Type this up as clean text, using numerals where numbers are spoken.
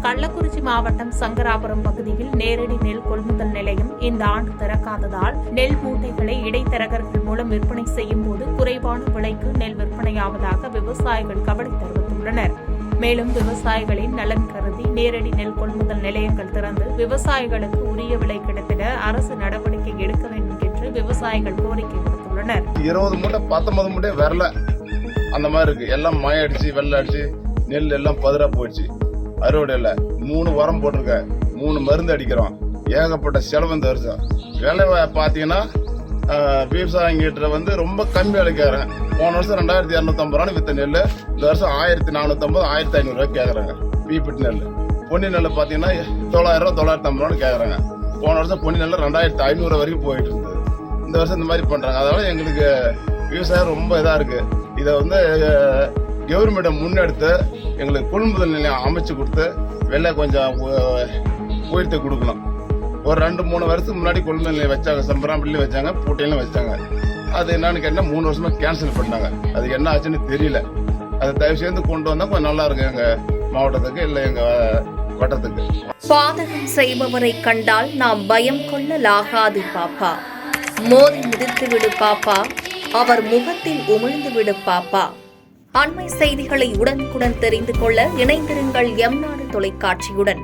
கள்ளக்குறிச்சி மாவட்டம் சங்கராபுரம் பகுதியில் நேரடி நெல் கொள்முதல் நிலையம் இந்த ஆண்டு திறக்காததால் நெல் மூட்டைகளை இடைத்தரகர்கள் மூலம் விற்பனை செய்யும் போது குறைவான விலைக்கு நெல் விற்பனையாவதாக விவசாயிகள் கவலை தெரிவித்துள்ளனர். மேலும் விவசாயிகளின் நலன் கருதி நேரடி நெல் கொள்முதல் நிலையங்கள் திறந்து விவசாயிகளுக்கு உரிய விலை கிடைத்திட அரசு நடவடிக்கை எடுக்க வேண்டும் என்று விவசாயிகள் கோரிக்கை விடுத்துள்ளனர். 20 மூட்டை 19 மூட்டை வரல, அந்த மாதிரி இருக்கு. எல்லாம் மழை அடிச்சு வெள்ளம் அடிச்சு நெல் எல்லாம் பதறா போயிடுச்சு. அறுவடையில் 3 உரம் போட்டிருக்க, 3 மருந்து அடிக்கிறோம். ஏகப்பட்ட செலவு இந்த வருஷம். விலை பார்த்தீங்கன்னா விவசாயிங்கிட்ட ரொம்ப கம்மி விலைக்காரங்க. போன வருஷம் 2250 ரூபான்னு வித்த நெல் இந்த வருஷம் 1450 1500 ரூபாய்க்கு கேட்கறாங்க. பீப்பிட் நெல் பொன்னி நெல் பார்த்தீங்கன்னா 900 950 ரூபான்னு கேட்கறாங்க. போன வருஷம் பொன்னி நெல் 2500 வரைக்கும் போயிட்டு இருந்தது. இந்த வருஷம் இந்த மாதிரி பண்றாங்க. அதனால எங்களுக்கு விவசாயம் ரொம்ப இதா இருக்கு. இதை கவர்மெண்ட்டை முன்னெடுத்து எங்களுக்கு கொள்முதல் நிலையம் அமைச்சு கொடுத்து விலை கொஞ்சம் உயர்த்தி கொடுக்கணும். ஒரு 2-3 வருஷத்துக்கு முன்னாடி கொள்முதல் நிலையம் வச்சாங்க, சம்பராம்பள்ளியும் வச்சாங்க, பூட்டையிலும் வச்சாங்க. அது என்னன்னு கேட்டால் 3 வருஷமா கேன்சல் பண்ணாங்க. அது என்ன ஆச்சுன்னு தெரியல. அதை தயவு செய்து கொண்டு வந்தா கொஞ்சம் நல்லா இருக்கு எங்க மாவட்டத்துக்கு, இல்லை எங்க வட்டத்துக்கு. பாதகம் செய்பவரை கண்டால் நாம் பயம் கொள்ளலாகாது பாப்பா. மோதி மிதித்து விடு பாப்பா, அவர் முகத்தில் உமிழ்ந்து விடு பாப்பா. அண்மை செய்திகளை உடனுக்குடன் தெரிந்து கொள்ள இணைந்திருங்கள் எம் நாடு தொலைக்காட்சியுடன்.